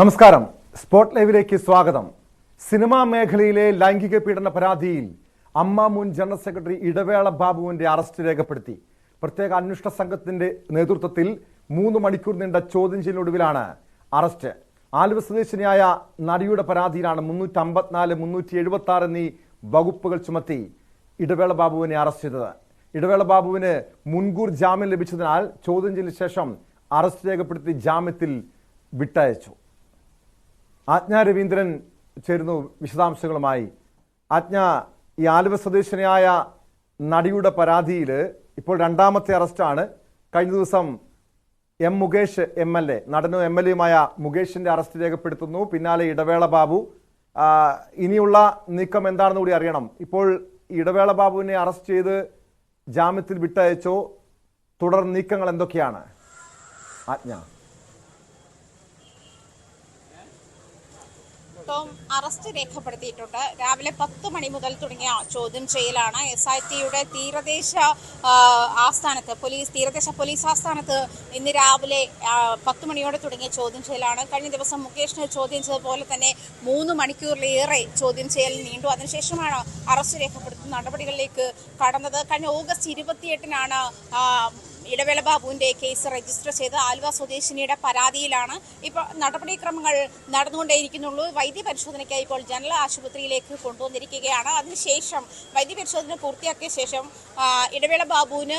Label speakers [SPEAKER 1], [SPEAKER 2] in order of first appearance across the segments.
[SPEAKER 1] നമസ്കാരം. സ്പോട്ട് ലൈവിലേക്ക് സ്വാഗതം. സിനിമാ മേഖലയിലെ ലൈംഗിക പീഡന പരാതിയിൽ അമ്മ മുൻ ജനറൽ സെക്രട്ടറി ഇടവേള ബാബുവിന്റെ അറസ്റ്റ് രേഖപ്പെടുത്തി. പ്രത്യേക അന്വേഷണ സംഘത്തിന്റെ നേതൃത്വത്തിൽ 3 മണിക്കൂർ നീണ്ട ചോദ്യം ചെയ്യലിനൊടുവിലാണ് അറസ്റ്റ്. ആലുവ സ്വദേശിനിയായ നടിയുടെ പരാതിയിലാണ് 354, 376 എന്നീ വകുപ്പുകൾ ചുമത്തി ഇടവേള ബാബുവിനെ അറസ്റ്റ് ചെയ്തത്. ഇടവേള ബാബുവിന് മുൻകൂർ ജാമ്യം ലഭിച്ചതിനാൽ ചോദ്യം ചെയ്യലിന് ശേഷം അറസ്റ്റ് രേഖപ്പെടുത്തി ജാമ്യത്തിൽ വിട്ടയച്ചു. ആജ്ഞ രവീന്ദ്രൻ ചേരുന്നു വിശദാംശങ്ങളുമായി. ആജ്ഞ, ഈ ആലുവ സ്വദേശിനിയായ നടിയുടെ പരാതിയിൽ ഇപ്പോൾ 2ാമത്തെ അറസ്റ്റാണ്. കഴിഞ്ഞ ദിവസം മുകേഷ് MLA, നടനും MLAയുമായ മുകേഷിന്റെ അറസ്റ്റ് രേഖപ്പെടുത്തുന്നു. പിന്നാലെ ഇടവേള ബാബു. ഇനിയുള്ള നീക്കം എന്താണെന്ന് കൂടി അറിയണം. ഇപ്പോൾ ഇടവേള ബാബുവിനെ അറസ്റ്റ് ചെയ്ത് ജാമ്യത്തിൽ വിട്ടയച്ചോ? തുടർ നീക്കങ്ങൾ എന്തൊക്കെയാണ് ആജ്ഞ?
[SPEAKER 2] അറസ്റ്റ് രേഖപ്പെടുത്തിയിട്ടുണ്ട്. രാവിലെ 10 മണി മുതൽ തുടങ്ങിയ ചോദ്യം ചെയ്യലാണ്. SITയുടെ തീരദേശ ആസ്ഥാനത്ത്, തീരദേശ പോലീസ് ആസ്ഥാനത്ത് ഇന്ന് രാവിലെ 10 മണിയോടെ തുടങ്ങിയ ചോദ്യം ചെയ്യലാണ്. കഴിഞ്ഞ ദിവസം മുകേഷിനെ ചോദ്യം ചെയ്തതുപോലെ തന്നെ 3 മണിക്കൂറിലേറെ ചോദ്യം ചെയ്യൽ നീണ്ടു. അതിനുശേഷമാണ് അറസ്റ്റ് രേഖപ്പെടുത്തുന്ന നടപടികളിലേക്ക് കടന്നത്. കഴിഞ്ഞ ഓഗസ്റ്റ് 28-നാണ് ഇടവേള ബാബുവിന്റെ കേസ് രജിസ്റ്റർ ചെയ്ത് ആലുവ സ്വദേശിനിയുടെ പരാതിയിലാണ്. ഇപ്പോൾ നടപടിക്രമങ്ങൾ നടന്നുകൊണ്ടേയിരിക്കുന്നുള്ളൂ. വൈദ്യപരിശോധനയ്ക്കായി ഇപ്പോൾ ജനറൽ ആശുപത്രിയിലേക്ക് കൊണ്ടുവന്നിരിക്കുകയാണ്. അതിനുശേഷം വൈദ്യപരിശോധന പൂർത്തിയാക്കിയ ശേഷം ഇടവേള ബാബുവിന്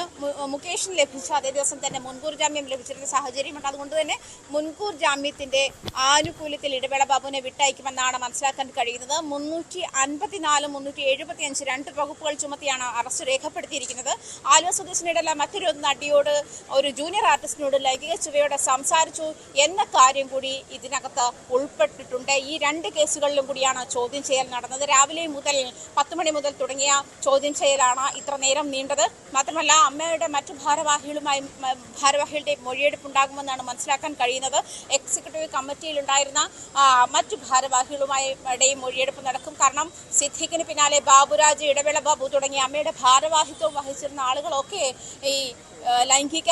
[SPEAKER 2] മുകേഷിന് ലഭിച്ച അതേ ദിവസം തന്നെ മുൻകൂർ ജാമ്യം ലഭിച്ചിരുന്ന സാഹചര്യമുണ്ട്. അതുകൊണ്ട് തന്നെ മുൻകൂർ ജാമ്യത്തിന്റെ ആനുകൂല്യത്തിൽ ഇടവേള ബാബുവിനെ വിട്ടയക്കുമെന്നാണ് മനസ്സിലാക്കാൻ കഴിയുന്നത്. 354, 375 2 വകുപ്പുകൾ ചുമത്തിയാണ് അറസ്റ്റ് രേഖപ്പെടുത്തിയിരിക്കുന്നത്. ആലുവ സ്വദേശിനിയുടെ മറ്റൊരു നടിയോട്, ഒരു ജൂനിയർ ആർട്ടിസ്റ്റിനോട് ലൈംഗിക ചുവയോടെ സംസാരിച്ചു എന്ന കാര്യം കൂടി ഇതിനകത്ത് ഉൾപ്പെട്ടിട്ടുണ്ട്. ഈ 2 കേസുകളിലും കൂടിയാണ് ചോദ്യം ചെയ്യൽ നടന്നത്. രാവിലെ മുതൽ 10 മണി മുതൽ തുടങ്ങിയ ചോദ്യം ചെയ്യലാണ് ഇത്ര നേരം നീണ്ടത്. മാത്രമല്ല, അമ്മയുടെ മറ്റു ഭാരവാഹികളുടെ മൊഴിയെടുപ്പ് ഉണ്ടാകുമെന്നാണ് മനസ്സിലാക്കാൻ കഴിയുന്നത്. എക്സിക്യൂട്ടീവ് കമ്മിറ്റിയിലുണ്ടായിരുന്ന മറ്റു ഭാരവാഹികളുമായുടെയും മൊഴിയെടുപ്പ് നടക്കും. കാരണം സിദ്ദീഖിന് പിന്നാലെ ബാബുരാജ്, ഇടവേള ബാബു തുടങ്ങിയ അമ്മയുടെ ഭാരവാഹിത്വം വഹിച്ചിരുന്ന ആളുകളൊക്കെ ഈ ലൈംഗിക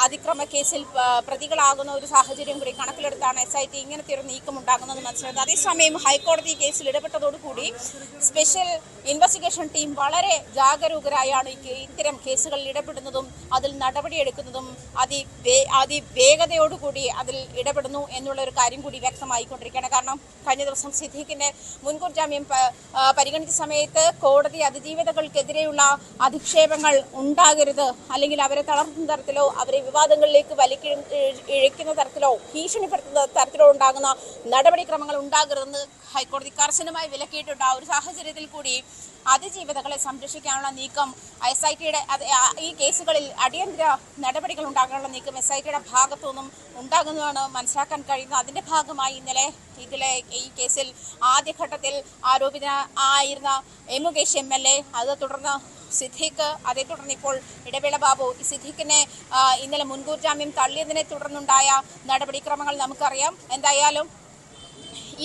[SPEAKER 2] അതിക്രമ കേസിൽ പ്രതികളാകുന്ന ഒരു സാഹചര്യം കൂടി കണക്കിലെടുത്താണ് SIT ഇങ്ങനത്തെ ഒരു നീക്കം ഉണ്ടാകുന്നത് മനസ്സിലായത്. അതേസമയം ഹൈക്കോടതി കേസിൽ ഇടപെട്ടതോടുകൂടി സ്പെഷ്യൽ ഇൻവെസ്റ്റിഗേഷൻ ടീം വളരെ ജാഗരൂകരായാണ് ഇത്തരം കേസുകളിൽ ഇടപെടുന്നതും അതിൽ നടപടിയെടുക്കുന്നതും അതിവേഗതയോടുകൂടി അതിൽ ഇടപെടുന്നു എന്നുള്ള ഒരു കാര്യം കൂടി വ്യക്തമായിക്കൊണ്ടിരിക്കുകയാണ്. കാരണം കഴിഞ്ഞ ദിവസം സിദ്ദീഖിന്റെ മുൻകൂർ ജാമ്യം പരിഗണിച്ച സമയത്ത് കോടതി അതിജീവിതകൾക്കെതിരെയുള്ള അധിക്ഷേപങ്ങൾ ഉണ്ടാകരുത്, അല്ലെങ്കിൽ അവരെ തളർത്തുന്ന തരത്തിലോ അവരെ വിവാദങ്ങളിലേക്ക് ഇഴയ്ക്കുന്ന തരത്തിലോ ഭീഷണിപ്പെടുത്തുന്ന തരത്തിലോ ഉണ്ടാകുന്ന നടപടിക്രമങ്ങൾ ഉണ്ടാകരുതെന്ന് ഹൈക്കോടതി കർശനമായി വിലക്കിയിട്ടുണ്ട്. ആ ഒരു സാഹചര്യത്തിൽ കൂടി അതിജീവിതകളെ സംരക്ഷിക്കാനുള്ള നീക്കം SITയുടെ, ഈ കേസുകളിൽ അടിയന്തര നടപടികൾ ഉണ്ടാകാനുള്ള നീക്കം SITയുടെ ഭാഗത്തു നിന്നും ഉണ്ടാകുന്നതാണ് മനസ്സിലാക്കാൻ കഴിയുന്നത്. അതിന്റെ ഭാഗമായി ഇന്നലെ ഈ കേസിൽ ആദ്യഘട്ടത്തിൽ ആരോപിതനായിരുന്ന മുകേഷ് MLA, അത് തുടർന്ന് സിദ്ദീഖ്, അതേ തുടർന്ന് ഇപ്പോൾ ഇടവേള ബാബു. സിദ്ദീഖിനെ ഇന്നലെ മുൻകൂർ ജാമ്യം തള്ളിയതിനെ തുടർന്നുണ്ടായ നടപടിക്രമങ്ങൾ നമുക്കറിയാം. എന്തായാലും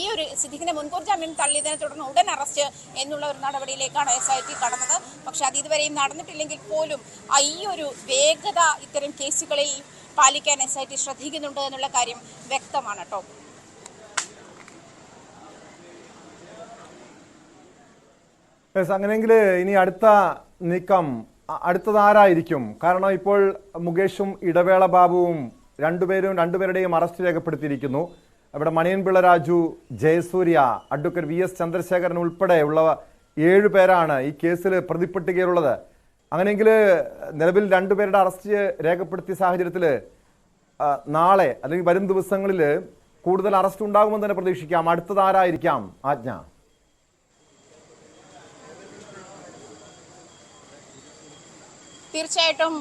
[SPEAKER 2] ഈ ഒരു സിദ്ദീഖിനെ മുൻകൂർ ജാമ്യം തള്ളിയതിനെ തുടർന്ന് ഉടൻ അറസ്റ്റ് എന്നുള്ള ഒരു നടപടിയിലേക്കാണ് SIT കടന്നത്. പക്ഷെ അത് ഇതുവരെയും നടന്നിട്ടില്ലെങ്കിൽ പോലും ഈ ഒരു വേഗത ഇത്തരം കേസുകളിൽ പാലിക്കാൻ SIT ശ്രദ്ധിക്കുന്നുണ്ട് എന്നുള്ള കാര്യം വ്യക്തമാണ് കേട്ടോ.
[SPEAKER 1] അങ്ങനെയെങ്കിൽ ഇനി അടുത്ത നീക്കം അടുത്തതാരായിരിക്കും? കാരണം ഇപ്പോൾ മുകേഷും ഇടവേള ബാബുവും രണ്ടുപേരുടെയും അറസ്റ്റ് രേഖപ്പെടുത്തിയിരിക്കുന്നു. ഇവിടെ മണിയൻപിള്ള രാജു, ജയസൂര്യ, അഡ്വക്കേറ്റ് VS ചന്ദ്രശേഖരൻ ഉൾപ്പെടെയുള്ള 7 പേരാണ് ഈ കേസിൽ പ്രതിപ്പട്ടികയിലുള്ളത്. അങ്ങനെയെങ്കിൽ നിലവിൽ 2 പേരുടെ അറസ്റ്റ് രേഖപ്പെടുത്തിയ സാഹചര്യത്തിൽ നാളെ അല്ലെങ്കിൽ വരും ദിവസങ്ങളിൽ കൂടുതൽ അറസ്റ്റ് ഉണ്ടാകുമെന്ന് തന്നെ പ്രതീക്ഷിക്കാം. അടുത്തതാരായിരിക്കാം ആജ്ഞ?
[SPEAKER 2] തീർച്ചയായിട്ടും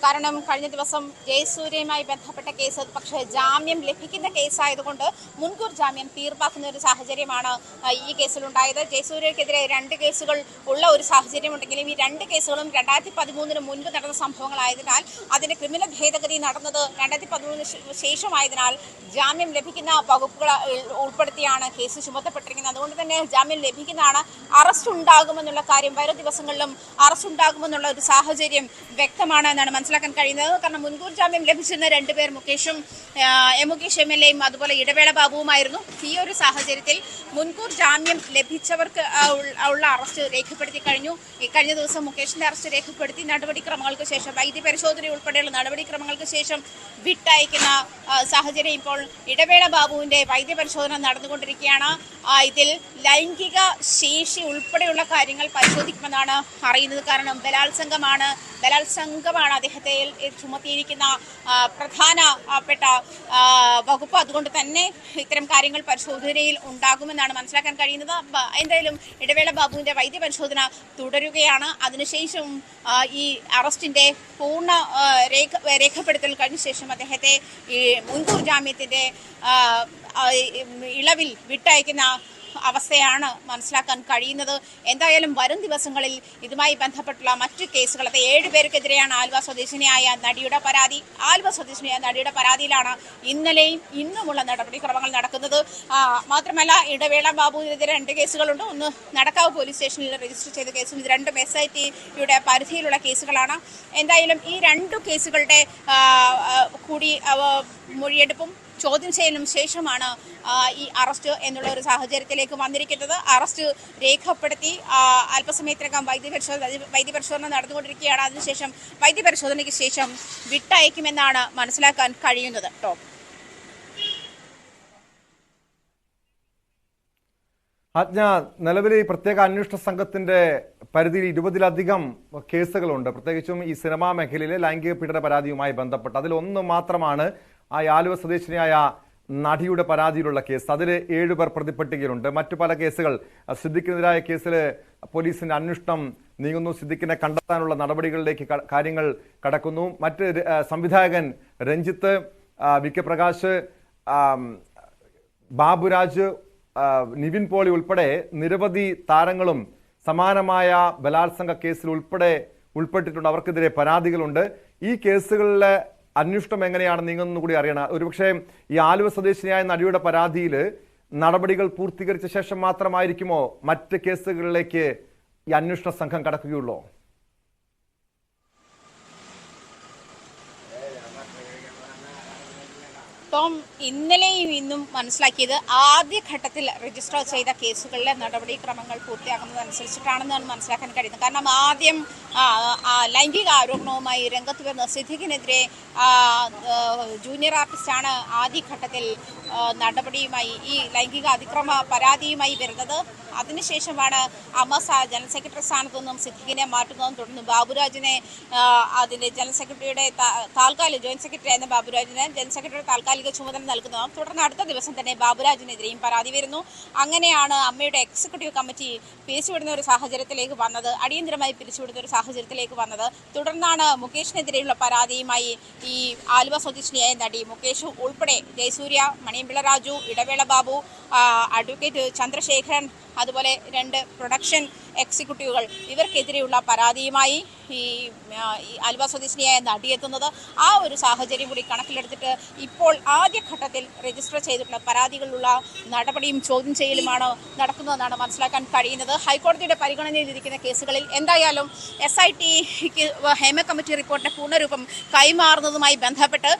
[SPEAKER 2] കാരണം കഴിഞ്ഞ ദിവസം ജയസൂര്യയുമായി ബന്ധപ്പെട്ട കേസ് പക്ഷേ ജാമ്യം ലഭിക്കുന്ന കേസായതുകൊണ്ട് മുൻകൂർ ജാമ്യം തീർപ്പാക്കുന്ന ഒരു സാഹചര്യമാണ് ഈ കേസിലുണ്ടായത്. ജയസൂര്യക്കെതിരെ 2 കേസുകൾ ഉള്ള ഒരു സാഹചര്യമുണ്ടെങ്കിലും ഈ 2 കേസുകളും 2013 മുൻപ് നടന്ന സംഭവങ്ങളായതിനാൽ അതിന്റെ ക്രിമിനൽ ഭേദഗതി നടന്നത് 2013 ശേഷമായതിനാൽ ജാമ്യം ലഭിക്കുന്ന വകുപ്പുകൾ ഉൾപ്പെടുത്തിയാണ് കേസ് ചുമത്തപ്പെട്ടിരിക്കുന്നത്. അതുകൊണ്ട് തന്നെ ജാമ്യം ലഭിക്കുന്നതാണ്. അറസ്റ്റ് ഉണ്ടാകുമെന്നുള്ള കാര്യം വരും ദിവസങ്ങളിലും അറസ്റ്റ് ഉണ്ടാകുമെന്നുള്ള ഒരു സാഹചര്യം വ്യക്തമാണ്. ശേഷമാണ് എന്നാണ് മനസ്സിലാക്കാൻ കഴിയുന്നത്. കാരണം മുൻകൂർ ജാമ്യം ലഭിച്ചിരുന്ന രണ്ടുപേർ മുകേഷും മുകേഷ് MLA-യും അതുപോലെ ഇടവേള ബാബുവുമായിരുന്നു. ഈ ഒരു സാഹചര്യത്തിൽ മുൻകൂർ ജാമ്യം ലഭിച്ചവർക്ക് ഉള്ള അറസ്റ്റ് രേഖപ്പെടുത്തി കഴിഞ്ഞു. കഴിഞ്ഞ ദിവസം മുകേഷിന്റെ അറസ്റ്റ് രേഖപ്പെടുത്തി നടപടിക്രമങ്ങൾക്ക് ശേഷം വൈദ്യപരിശോധന ഉൾപ്പെടെയുള്ള നടപടിക്രമങ്ങൾക്ക് ശേഷം വിട്ടയക്കുന്ന സാഹചര്യം ഇപ്പോൾ ഇടവേള ബാബുവിന്റെ വൈദ്യപരിശോധന നടന്നുകൊണ്ടിരിക്കുകയാണ്. ഇതിൽ ലൈംഗിക ശേഷി ഉൾപ്പെടെയുള്ള കാര്യങ്ങൾ പരിശോധിക്കുമെന്നാണ് അറിയുന്നത്. കാരണം ബലാത്സംഗമാണ് അദ്ദേഹത്തെ ചുമത്തിയിരിക്കുന്ന പ്രധാനപ്പെട്ട വകുപ്പ്. അതുകൊണ്ട് തന്നെ ഇത്തരം കാര്യങ്ങൾ പരിശോധനയിൽ ഉണ്ടാകുമെന്നാണ് മനസ്സിലാക്കാൻ കഴിയുന്നത്. എന്തായാലും ഇടവേള ബാബുവിന്റെ വൈദ്യപരിശോധന തുടരുകയാണ്. അതിനുശേഷം ഈ അറസ്റ്റിന്റെ പൂർണ്ണ രേഖപ്പെടുത്തൽ കഴിഞ്ഞ ശേഷം അദ്ദേഹത്തെ ഈ മുൻകൂർ ജാമ്യത്തിന്റെ ഇളവിൽ വിട്ടയക്കുന്ന അവസ്ഥയാണ് മനസ്സിലാക്കാൻ കഴിയുന്നത്. എന്തായാലും വരും ദിവസങ്ങളിൽ ഇതുമായി ബന്ധപ്പെട്ടുള്ള മറ്റു കേസുകൾ, അത് 7 പേർക്കെതിരെയാണ് ആലുവ സ്വദേശിനിയായ നടിയുടെ പരാതിയിലാണ് ഇന്നലെയും ഇന്നുമുള്ള നടപടിക്രമങ്ങൾ നടക്കുന്നത്. മാത്രമല്ല ഇടവേള ബാബുവിനെതിരെ 2 കേസുകളുണ്ട്. ഒന്ന് നടക്കാവ് പോലീസ് സ്റ്റേഷനിൽ രജിസ്റ്റർ ചെയ്ത കേസും ഇത് 2 SIT-യുടെ പരിധിയിലുള്ള കേസുകളാണ്. എന്തായാലും ഈ 2 കേസുകളുടെ കൂടി മൊഴിയെടുപ്പും ചോദ്യം ചെയ്യലിനും ശേഷമാണ് ഈ അറസ്റ്റ് എന്നുള്ള ഒരു സാഹചര്യത്തിലേക്ക് വന്നിരിക്കുന്നത്. അറസ്റ്റ് രേഖപ്പെടുത്തി അല്പസമയത്തിനകം വൈദ്യപരിശോധന നടന്നുകൊണ്ടിരിക്കുകയാണ്. അതിനുശേഷം വൈദ്യപരിശോധനയ്ക്ക് ശേഷം വിട്ടയക്കുമെന്നാണ് മനസ്സിലാക്കാൻ കഴിയുന്നത്.
[SPEAKER 1] ആജ്ഞ, നിലവിലെ ഈ പ്രത്യേക അന്വേഷണ സംഘത്തിന്റെ പരിധിയിൽ 20-ലധികം കേസുകളുണ്ട്. പ്രത്യേകിച്ചും ഈ സിനിമാ മേഖലയിലെ ലൈംഗിക പീഡന പരാതിയുമായി ബന്ധപ്പെട്ട് അതിലൊന്ന് മാത്രമാണ് ആ ആലുവ സ്വദേശിനിയായ നടിയുടെ പരാതിയിലുള്ള കേസ്. അതിൽ 7 പേർ പ്രതിപ്പട്ടികയിലുണ്ട്. മറ്റു പല കേസുകൾ, സിദ്ദിഖിനെതിരായ കേസിൽ പോലീസിന്റെ അന്വേഷണം നീങ്ങുന്നു. സിദ്ദിഖിനെ കണ്ടെത്താനുള്ള നടപടികളിലേക്ക് കാര്യങ്ങൾ കടക്കുന്നു. മറ്റ് സംവിധായകൻ രഞ്ജിത്ത്, VK പ്രകാശ്, ബാബുരാജ്, നിവിൻ പോളി ഉൾപ്പെടെ നിരവധി താരങ്ങളും സമാനമായ ബലാത്സംഗ കേസിൽ ഉൾപ്പെട്ടിട്ടുണ്ട്. അവർക്കെതിരെ പരാതികളുണ്ട്. ഈ കേസുകളിലെ അന്വേഷണം എങ്ങനെയാണ് നീങ്ങുന്നത് കൂടി അറിയണം. ഒരുപക്ഷെ ഈ ആലുവ സ്വദേശിനിയായ നടിയുടെ പരാതിയിൽ നടപടികൾ പൂർത്തീകരിച്ച ശേഷം മാത്രമായിരിക്കുമോ മറ്റ് കേസുകളിലേക്ക് ഈ അന്വേഷണ സംഘം കടക്കുകയുള്ളൂ?
[SPEAKER 2] ഇന്നലെയും ഇന്നും മനസ്സിലാക്കിയത് ആദ്യഘട്ടത്തിൽ രജിസ്റ്റർ ചെയ്ത കേസുകളിലെ നടപടിക്രമങ്ങൾ പൂർത്തിയാകുന്നതനുസരിച്ചിട്ടാണെന്നാണ് മനസ്സിലാക്കാൻ കഴിയുന്നത്. കാരണം ആദ്യം ലൈംഗിക ആരോപണവുമായി രംഗത്ത് വരുന്ന സിദ്ദിഖിനെതിരെ ജൂനിയർ ആർട്ടിസ്റ്റാണ് ആദ്യഘട്ടത്തിൽ നടപടിയുമായി ഈ ലൈംഗിക അതിക്രമ പരാതിയുമായി വരുന്നത്. അതിനുശേഷമാണ് അമ്മ ജനറൽ സെക്രട്ടറി സ്ഥാനത്തു നിന്നും സിദ്ദിഖിനെ മാറ്റുന്നതും തുടർന്ന് ബാബുരാജിനെ അതിന്റെ ജനറൽ സെക്രട്ടറിയുടെ ജോയിന്റ് സെക്രട്ടറി ആയിരുന്ന ബാബുരാജിനെ ജനറൽ സെക്രട്ടറി താൽക്കാലിക ചുമതല നൽകുന്നതും തുടർന്ന് അടുത്ത ദിവസം തന്നെ ബാബുരാജിനെതിരെയും പരാതി വരുന്നു. അങ്ങനെയാണ് അമ്മയുടെ എക്സിക്യൂട്ടീവ് കമ്മിറ്റി പിരിച്ചുവിടുന്ന ഒരു സാഹചര്യത്തിലേക്ക് വന്നത്, അടിയന്തരമായി പിരിച്ചുവിടുന്ന ഒരു സാഹചര്യത്തിലേക്ക് വന്നത്. തുടർന്നാണ് മുകേഷിനെതിരെയുള്ള പരാതിയുമായി ഈ ആലുവ സ്വദേശിനിയായ നടി മുകേഷ് ഉൾപ്പെടെ ജയസൂര്യ, മണിയമ്പിള്ള രാജു, ഇടവേള ബാബു, അഡ്വക്കേറ്റ് ചന്ദ്രശേഖരൻ, അതുപോലെ 2 പ്രൊഡക്ഷൻ എക്സിക്യൂട്ടീവുകൾ ഇവർക്കെതിരെയുള്ള പരാതിയുമായി ഈ ആലുവ സ്വദേശിനിയായ നടി എത്തുന്നത്. ആ ഒരു സാഹചര്യം കൂടി കണക്കിലെടുത്തിട്ട് ഇപ്പോൾ ആദ്യഘട്ടത്തിൽ രജിസ്റ്റർ ചെയ്തിട്ടുള്ള പരാതികളിലുള്ള നടപടിയും ചോദ്യം ചെയ്യലുമാണ് നടക്കുന്നതെന്നാണ് മനസ്സിലാക്കാൻ കഴിയുന്നത്. ഹൈക്കോടതിയുടെ പരിഗണനയിലിരിക്കുന്ന കേസുകളിൽ എന്തായാലും SIT-ക്ക് ഹേമ കമ്മിറ്റി റിപ്പോർട്ടിന്റെ പൂർണ്ണരൂപം കൈമാറുന്നതുമായി ബന്ധപ്പെട്ട്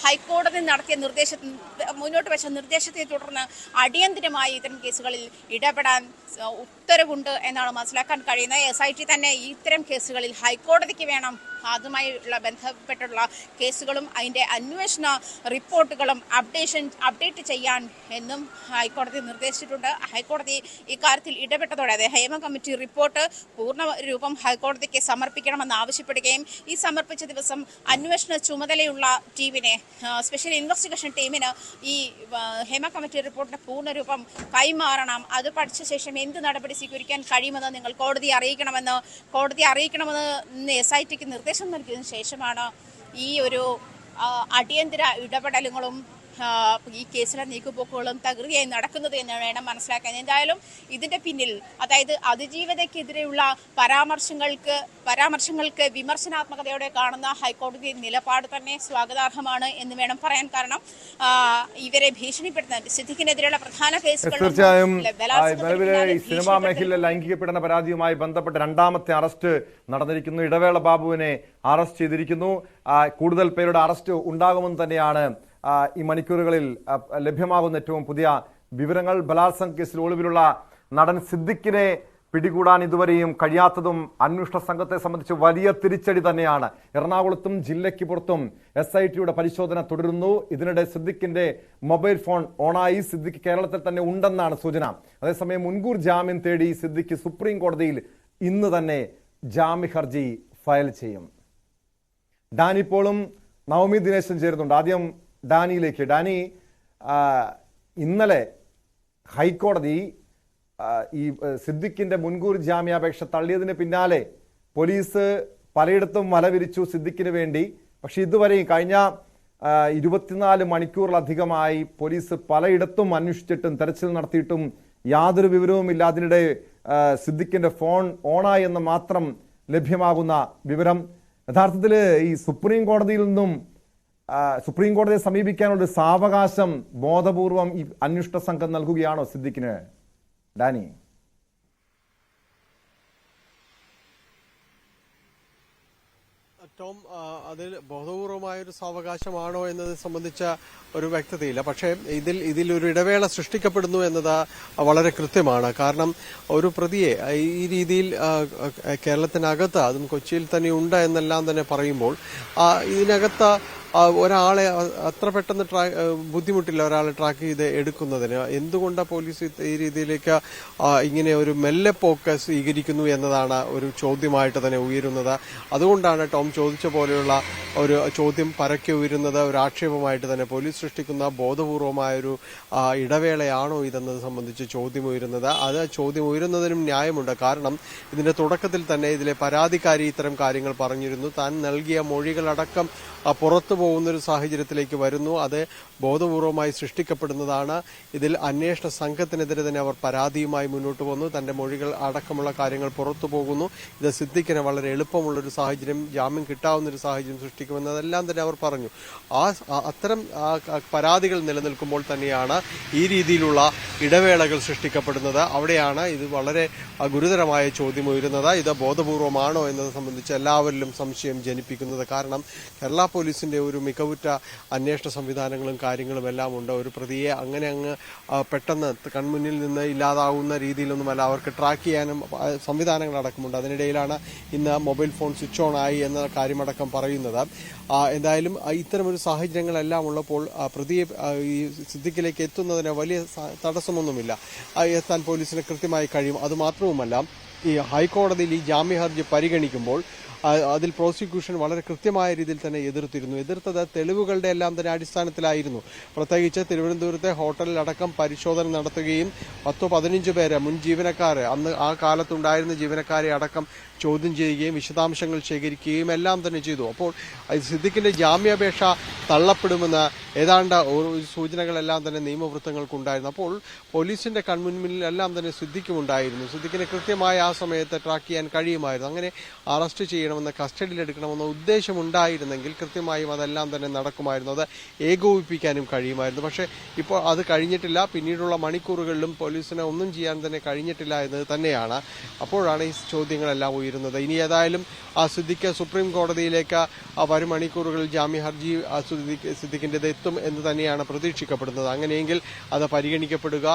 [SPEAKER 2] ഹൈക്കോടതി നടത്തിയ മുന്നോട്ട് വെച്ച നിർദ്ദേശത്തെ തുടർന്ന് അടിയന്തരമായി ഇത്തരം കേസുകളിൽ ഇടപെടാൻ ഉത്തരവുണ്ട് എന്നാണ് മനസ്സിലാക്കാൻ കഴിയുന്നത്. SIT തന്നെ ഇത്തരം കേസുകളിൽ ഹൈക്കോടതിക്ക് വേണം അതുമായുള്ള ബന്ധപ്പെട്ടുള്ള കേസുകളും അതിൻ്റെ അന്വേഷണ റിപ്പോർട്ടുകളും അപ്ഡേറ്റ് ചെയ്യാൻ എന്നും ഹൈക്കോടതി നിർദ്ദേശിച്ചിട്ടുണ്ട്. ഹൈക്കോടതി ഇക്കാര്യത്തിൽ ഇടപെട്ടതോടെ ഹേമ കമ്മിറ്റി റിപ്പോർട്ട് പൂർണ്ണ രൂപം ഹൈക്കോടതിക്ക് സമർപ്പിക്കണമെന്ന് ആവശ്യപ്പെടുകയും ഈ സമർപ്പിച്ച ദിവസം അന്വേഷണ ചുമതലയുള്ള ടീമിനെ, സ്പെഷ്യൽ ഇൻവെസ്റ്റിഗേഷൻ ടീമിന് ഈ ഹേമ കമ്മിറ്റി റിപ്പോർട്ടിന്റെ പൂർണ്ണ രൂപം കൈമാറണം. അത് പഠിച്ച ശേഷം എന്ത് നടപടി സ്വീകരിക്കാൻ കഴിയുമെന്ന് നിങ്ങൾ കോടതിയെ അറിയിക്കണമെന്ന് SIT-ക്ക് നിർദ്ദേശം നൽകിയതിനു ശേഷമാണ് ഈ ഒരു അടിയന്തര ഇടപെടലുകളും ഈ കേസിലെ നീക്കുപോക്കുകളും തകൃതിയായി നടക്കുന്നത് എന്ന് വേണം മനസ്സിലാക്കാൻ. എന്തായാലും ഇതിന്റെ പിന്നിൽ, അതായത് അതിജീവതയ്ക്കെതിരെയുള്ള പരാമർശങ്ങൾക്ക് വിമർശനാത്മകതയോടെ കാണുന്ന ഹൈക്കോടതി നിലപാട് തന്നെ സ്വാഗതാർഹമാണ് എന്ന് വേണം പറയാൻ. കാരണം ഇവരെ ഭീഷണിപ്പെടുത്തുന്ന സിദ്ദിഖിനെതിരെയുള്ള പ്രധാന കേസുകൾ
[SPEAKER 1] തീർച്ചയായും സിനിമാ മേഖലയിലെ ലൈംഗിക പീഡന പരാതിയുമായി ബന്ധപ്പെട്ട് രണ്ടാമത്തെ അറസ്റ്റ് നടന്നിരിക്കുന്നു. ഇടവേള ബാബുവിനെ അറസ്റ്റ് ചെയ്തിരിക്കുന്നു. കൂടുതൽ പേരുടെ അറസ്റ്റ് ഉണ്ടാകുമെന്ന് തന്നെയാണ് ഈ മണിക്കൂറുകളിൽ ലഭ്യമാകുന്ന ഏറ്റവും പുതിയ വിവരങ്ങൾ. ബലാത്സംഗ കേസിൽ ഒളിവിലുള്ള നടൻ സിദ്ദിഖിനെ പിടികൂടാൻ ഇതുവരെയും കഴിയാത്തതും അന്വേഷണ സംഘത്തെ സംബന്ധിച്ച് വലിയ തിരിച്ചടി തന്നെയാണ്. എറണാകുളത്തും ജില്ലയ്ക്ക് പുറത്തും SITയുടെ പരിശോധന തുടരുന്നു. ഇതിനിടെ സിദ്ദിഖിന്റെ മൊബൈൽ ഫോൺ ഓണായി. സിദ്ദിഖ് കേരളത്തിൽ തന്നെ ഉണ്ടെന്നാണ് സൂചന. അതേസമയം മുൻകൂർ ജാമ്യം തേടി സിദ്ദിഖ് സുപ്രീം കോടതിയിൽ ഇന്ന് തന്നെ ജാമ്യ ഹർജി ഫയൽ ചെയ്യും. ഡാനി പോളും നവമി ദിനേശൻ ചേരുന്നുണ്ട്. ആദ്യം ഡാനിയിലേക്ക്. ഡാനി, ഇന്നലെ ഹൈക്കോടതി ഈ സിദ്ദിഖിന്റെ മുൻകൂർ ജാമ്യാപേക്ഷ തള്ളിയതിന് പിന്നാലെ പോലീസ് പലയിടത്തും വലവിരിച്ചു സിദ്ദിഖിന് വേണ്ടി. പക്ഷെ ഇതുവരെയും കഴിഞ്ഞ 24 മണിക്കൂറിലധികമായി പോലീസ് പലയിടത്തും അന്വേഷിച്ചിട്ടും തെരച്ചിൽ നടത്തിയിട്ടും യാതൊരു വിവരവുമില്ല. അതിനിടെ സിദ്ദിഖിന്റെ ഫോൺ ഓണായി എന്ന് മാത്രം ലഭ്യമാകുന്ന വിവരം. യഥാർത്ഥത്തിൽ ഈ സുപ്രീം കോടതിയെ സമീപിക്കാനുള്ള സാവകാശം ബോധപൂർവം ഈ അന്വേഷണ സംഘം നൽകുകയാണോ സിദ്ദിഖിന്? ഡാനി,
[SPEAKER 3] ടോം, അതിൽ ബോധപൂർവമായൊരു സാവകാശമാണോ എന്നത് സംബന്ധിച്ച ഒരു വ്യക്തതയില്ല. പക്ഷേ ഇതിലൊരു ഇടവേള സൃഷ്ടിക്കപ്പെടുന്നു എന്നത് വളരെ കൃത്യമാണ്. കാരണം ഒരു പ്രതിയെ ഈ രീതിയിൽ കേരളത്തിനകത്ത്, അതും കൊച്ചിയിൽ തന്നെ ഉണ്ട് എന്നെല്ലാം തന്നെ പറയുമ്പോൾ ഇതിനകത്ത് ഒരാളെ അത്ര പെട്ടെന്ന് ബുദ്ധിമുട്ടില്ല ഒരാളെ ട്രാക്ക് ചെയ്ത് എടുക്കുന്നതിന്. എന്തുകൊണ്ട് പോലീസ് ഈ രീതിയിലേക്ക് ഇങ്ങനെ ഒരു മെല്ലെപ്പോക്ക് സ്വീകരിക്കുന്നു എന്നതാണ് ഒരു ചോദ്യമായിട്ട് തന്നെ ഉയരുന്നത്. അതുകൊണ്ടാണ് ടോം ചോദിച്ച പോലെയുള്ള ഒരു ചോദ്യം പരക്കെ ഉയരുന്നത്. ഒരു ആക്ഷേപമായിട്ട് തന്നെ പോലീസ് സൃഷ്ടിക്കുന്ന ബോധപൂർവമായൊരു ഇടവേളയാണോ ഇതെന്നത് സംബന്ധിച്ച് ചോദ്യം ഉയരുന്നത്. അത് ചോദ്യം ഉയരുന്നതിനും ന്യായമുണ്ട്. കാരണം ഇതിന്റെ തുടക്കത്തിൽ തന്നെ ഇതിലെ പരാതിക്കാരി ഇത്തരം കാര്യങ്ങൾ പറഞ്ഞിരുന്നു. താൻ നൽകിയ മൊഴികളടക്കം പുറത്തു പോകുന്നൊരു സാഹചര്യത്തിലേക്ക് വരുന്നു. അത് ബോധപൂർവമായി സൃഷ്ടിക്കപ്പെടുന്നതാണ്. ഇതിൽ അന്വേഷണ സംഘത്തിനെതിരെ തന്നെ അവർ പരാതിയുമായി മുന്നോട്ട് വന്നു. തന്റെ മൊഴികൾ അടക്കമുള്ള കാര്യങ്ങൾ പുറത്തു പോകുന്നു. ഇത് സിദ്ദിഖിന് വളരെ എളുപ്പമുള്ളൊരു സാഹചര്യം, ജാമ്യം കിട്ടാവുന്നൊരു സാഹചര്യം സൃഷ്ടിക്കുമെന്നതെല്ലാം തന്നെ അവർ പറഞ്ഞു. അത്തരം പരാതികൾ നിലനിൽക്കുമ്പോൾ തന്നെയാണ് ഈ രീതിയിലുള്ള ഇടവേളകൾ സൃഷ്ടിക്കപ്പെടുന്നത്. അവിടെയാണ് ഇത് വളരെ ഗുരുതരമായ ചോദ്യം ഉയരുന്നത്. ഇത് ബോധപൂർവമാണോ എന്നത് സംബന്ധിച്ച് എല്ലാവരിലും സംശയം ജനിപ്പിക്കുന്നത്. കാരണം കേരള പോലീസിന്റെ ഒരു മികവുറ്റ അന്വേഷണ സംവിധാനങ്ങളും കാര്യങ്ങളും എല്ലാം ഉണ്ട്. ഒരു പ്രതിയെ അങ്ങ് പെട്ടെന്ന് കൺമുന്നിൽ നിന്ന് ഇല്ലാതാവുന്ന രീതിയിലൊന്നുമല്ല. അവർക്ക് ട്രാക്ക് ചെയ്യാനും സംവിധാനങ്ങൾ അടക്കമുണ്ട്. അതിനിടയിലാണ് ഇന്ന് മൊബൈൽ ഫോൺ സ്വിച്ച് ഓൺ ആയി എന്ന കാര്യമടക്കം പറയുന്നത്. എന്തായാലും ഇത്തരമൊരു സാഹചര്യങ്ങളെല്ലാം ഉള്ളപ്പോൾ പ്രതിയെ ഈ സിദ്ദിഖിലേക്ക് എത്തുന്നതിന് വലിയ തടസ്സമൊന്നുമില്ല. എത്താൻ പോലീസിന് കൃത്യമായി കഴിയും. അതുമാത്രവുമല്ല, ഈ ഹൈക്കോടതിയിൽ ഈ ജാമ്യ ഹർജി പരിഗണിക്കുമ്പോൾ അതിൽ പ്രോസിക്യൂഷൻ വളരെ കൃത്യമായ രീതിയിൽ തന്നെ എതിർത്തത് തെളിവുകളുടെ എല്ലാം തന്നെ അടിസ്ഥാനത്തിലായിരുന്നു. പ്രത്യേകിച്ച് തിരുവനന്തപുരത്തെ ഹോട്ടലിലടക്കം പരിശോധന നടത്തുകയും 10-15 പേരെ മുൻ ജീവനക്കാരെ, അന്ന് ആ കാലത്തുണ്ടായിരുന്ന ജീവനക്കാരെ അടക്കം ചോദ്യം ചെയ്യുകയും വിശദാംശങ്ങൾ ശേഖരിക്കുകയും എല്ലാം തന്നെ ചെയ്തു. അപ്പോൾ സിദ്ദിഖിന്റെ ജാമ്യാപേക്ഷ തള്ളപ്പെടുമെന്ന് ഏതാണ്ട് സൂചനകളെല്ലാം തന്നെ നിയമവൃത്തങ്ങൾക്കുണ്ടായിരുന്നു. അപ്പോൾ പോലീസിന്റെ കൺമുന്നിൽ എല്ലാം തന്നെ സിദ്ദിഖുമുണ്ടായിരുന്നു. സിദ്ദിഖിനെ കൃത്യമായി ആ സമയത്ത് ട്രാക്ക് ചെയ്യാൻ കഴിയുമായിരുന്നു. അങ്ങനെ അറസ്റ്റ് ചെയ്യണമെന്ന്, കസ്റ്റഡിയിലെടുക്കണമെന്ന ഉദ്ദേശമുണ്ടായിരുന്നെങ്കിൽ കൃത്യമായും അതെല്ലാം തന്നെ നടക്കുമായിരുന്നു. അത് ഏകോപിപ്പിക്കാനും കഴിയുമായിരുന്നു. പക്ഷേ ഇപ്പോൾ അത് കഴിഞ്ഞിട്ടില്ല. പിന്നീടുള്ള മണിക്കൂറുകളിലും പോലീസിന് ഒന്നും ചെയ്യാൻ തന്നെ കഴിഞ്ഞിട്ടില്ല എന്നത് തന്നെയാണ്. അപ്പോഴാണ് ഈ ചോദ്യങ്ങളെല്ലാം ഉയരുന്നത്. ഇനി ഏതായാലും സിദ്ദിഖ് സുപ്രീം കോടതിയിലേക്ക് വരും മണിക്കൂറുകളിൽ ജാമ്യ ഹർജി സിദ്ദിഖിൻ്റെത് എത്തും എന്ന് തന്നെയാണ് പ്രതീക്ഷിക്കപ്പെടുന്നത്. അങ്ങനെയെങ്കിൽ അത് പരിഗണിക്കപ്പെടുക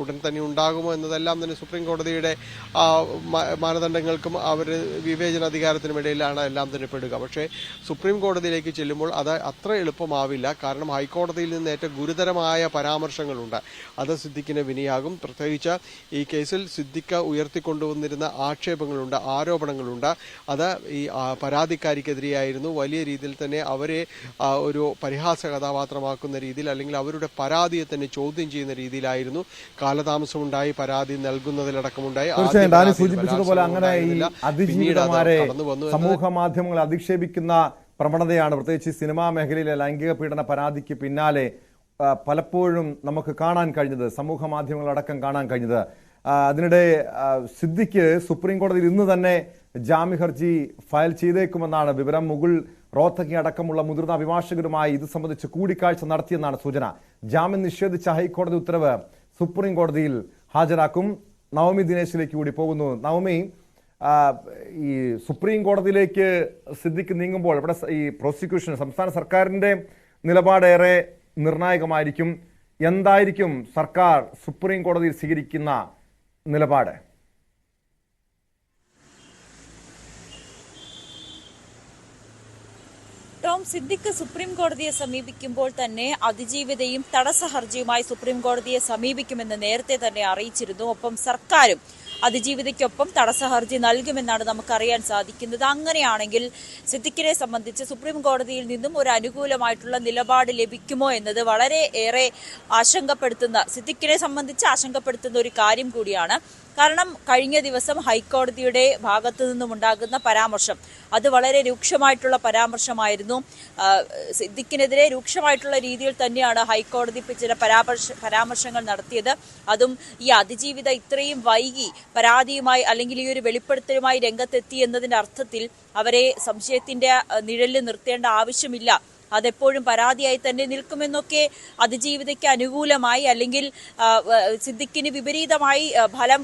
[SPEAKER 3] ഉടൻ തന്നെ ഉണ്ടാകുമോ എന്നതെല്ലാം തന്നെ സുപ്രീം കോടതിയുടെ മാനദണ്ഡങ്ങൾക്കും അവർ വിവേചനാധികാരത്തിനും ഇടയിലാണ് എല്ലാം തന്നെ പെടുക. പക്ഷേ സുപ്രീം കോടതിയിലേക്ക് ചെല്ലുമ്പോൾ അത് അത്ര എളുപ്പമാവില്ല. കാരണം ഹൈക്കോടതിയിൽ നിന്ന് ഏറ്റവും ഗുരുതരമായ പരാമർശങ്ങളുണ്ട്. അത് സിദ്ദിഖിന് വിനയാകും. പ്രത്യേകിച്ച് ഈ കേസിൽ സിദ്ദിഖ് ഉയർത്തിക്കൊണ്ടുവന്നിരുന്ന ആക്ഷേപങ്ങളുണ്ട്, ആരോപണങ്ങളുണ്ട്. അത് ഈ പരാതിക്കാരിക്കെതിരെയായിരുന്നു. വലിയ രീതിയിൽ തന്നെ അവരെ ഒരു പരിഹാസ കഥാപാത്രമാക്കുന്ന രീതിയിൽ, അല്ലെങ്കിൽ അവരുടെ പരാതിയെ തന്നെ ചോദ്യം ചെയ്യുന്ന രീതിയിലായിരുന്നു. കാലതാമസമുണ്ടായി, പരാതി നൽകുന്നതിലടക്കമുണ്ടായി.
[SPEAKER 1] സൂചിപ്പിച്ചതുപോലെ അങ്ങനെ ഈ അതിജീവിതമാരെ സമൂഹ മാധ്യമങ്ങൾ അധിക്ഷേപിക്കുന്ന പ്രവണതയാണ് പ്രത്യേകിച്ച് സിനിമാ മേഖലയിലെ ലൈംഗിക പീഡന പരാതിക്ക് പിന്നാലെ പലപ്പോഴും നമുക്ക് കാണാൻ കഴിഞ്ഞത്, സമൂഹ മാധ്യമങ്ങളടക്കം കാണാൻ കഴിഞ്ഞത്. അതിനിടെ സിദ്ദിഖ് സുപ്രീം കോടതിയിൽ ഇന്ന് തന്നെ ജാമ്യ ഹർജി ഫയൽ ചെയ്തേക്കുമെന്നാണ് വിവരം. മുകുൾ റോത്തഗി അടക്കമുള്ള മുതിർന്ന അഭിഭാഷകരുമായി ഇത് സംബന്ധിച്ച് കൂടിക്കാഴ്ച നടത്തിയെന്നാണ് സൂചന. ജാമ്യം നിഷേധിച്ച ഹൈക്കോടതി ഉത്തരവ് സുപ്രീം കോടതിയിൽ ഹാജരാക്കും. നവമി ദിനേശിലേക്ക് കൂടി പോകുന്നു. നവമി, ഈ സുപ്രീം കോടതിയിലേക്ക് സിദ്ദിഖ് നീങ്ങുമ്പോൾ ഇവിടെ ഈ പ്രോസിക്യൂഷൻ, സംസ്ഥാന സർക്കാരിന്റെ നിലപാടേറെ നിർണായകമായിരിക്കും. എന്തായിരിക്കും സർക്കാർ സുപ്രീം കോടതിയിൽ സ്വീകരിക്കുന്ന നിലപാട്?
[SPEAKER 4] സിദ്ദിഖ് സുപ്രീം കോടതിയെ സമീപിക്കുമ്പോൾ തന്നെ അതിജീവിതയും തടസ്സ ഹർജിയുമായി സുപ്രീം കോടതിയെ സമീപിക്കുമെന്ന് നേരത്തെ തന്നെ അറിയിച്ചിരുന്നു. ഒപ്പം സർക്കാരും അതിജീവിതയ്ക്കൊപ്പം തടസ്സ ഹർജി നൽകുമെന്നാണ് നമുക്കറിയാൻ സാധിക്കുന്നത്. അങ്ങനെയാണെങ്കിൽ സിദ്ദിഖിനെ സംബന്ധിച്ച് സുപ്രീം കോടതിയിൽ നിന്നും ഒരു അനുകൂലമായിട്ടുള്ള നിലപാട് ലഭിക്കുമോ എന്നത് വളരെ ഏറെ സിദ്ദിഖിനെ സംബന്ധിച്ച് ആശങ്കപ്പെടുത്തുന്ന ഒരു കാര്യം കൂടിയാണ്. കാരണം കഴിഞ്ഞ ദിവസം ഹൈക്കോടതിയുടെ ഭാഗത്തു നിന്നുമുണ്ടാകുന്ന പരാമർശം അത് വളരെ രൂക്ഷമായിട്ടുള്ള പരാമർശമായിരുന്നു. സിദ്ദിഖിനെതിരെ രൂക്ഷമായിട്ടുള്ള രീതിയിൽ തന്നെയാണ് ഹൈക്കോടതി ചില പരാമർശങ്ങൾ നടത്തിയത്. അതും ഈ അതിജീവിത ഇത്രയും വൈകി പരാതിയുമായി അല്ലെങ്കിൽ ഈ ഒരു വെളിപ്പെടുത്തലുമായി രംഗത്തെത്തി എന്നതിന്റെ അർത്ഥത്തിൽ അവരെ സംശയത്തിന്റെ നിഴലിൽ നിർത്തേണ്ട ആവശ്യമില്ല, അതെപ്പോഴും പരാതിയായി തന്നെ നിൽക്കുമെന്നൊക്കെ അതിജീവിതയ്ക്ക് അനുകൂലമായി അല്ലെങ്കിൽ സിദ്ദിഖിന് വിപരീതമായി ഫലം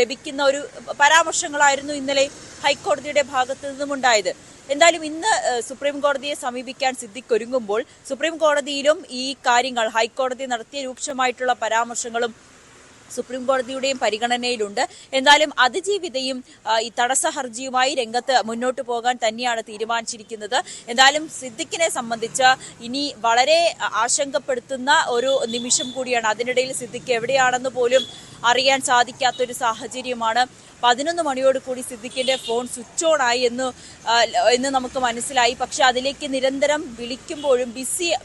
[SPEAKER 4] ലഭിക്കുന്ന ഒരു പരാമർശങ്ങളായിരുന്നു ഇന്നലെ ഹൈക്കോടതിയുടെ ഭാഗത്തു നിന്നുമുണ്ടായത്. എന്തായാലും ഇന്ന് സുപ്രീം കോടതിയെ സമീപിക്കാൻ സിദ്ദിഖ് ഒരുങ്ങുമ്പോൾ സുപ്രീം കോടതിയിലും ഈ കാര്യങ്ങൾ, ഹൈക്കോടതി നടത്തിയ രൂക്ഷമായിട്ടുള്ള പരാമർശങ്ങളും സുപ്രീം കോടതിയുടെയും പരിഗണനയിലുണ്ട്. എന്നാലും അതിജീവിതയും ഈ തടസ്സ ഹർജിയുമായി രംഗത്ത് മുന്നോട്ട് പോകാൻ തന്നെയാണ് തീരുമാനിച്ചിരിക്കുന്നത്. എന്തായാലും സിദ്ദിഖിനെ സംബന്ധിച്ച് ഇനി വളരെ ആശങ്കപ്പെടുത്തുന്ന ഒരു നിമിഷം കൂടിയാണ്. അതിനിടയിൽ സിദ്ദിഖ് എവിടെയാണെന്ന് പോലും അറിയാൻ സാധിക്കാത്തൊരു സാഹചര്യമാണ്. 11 മണിയോട് കൂടി സിദ്ദിഖിന്റെ ഫോൺ സ്വിച്ച് ഓൺ ആയി എന്ന് നമുക്ക് മനസ്സിലായി. പക്ഷെ അതിലേക്ക് നിരന്തരം വിളിക്കുമ്പോഴും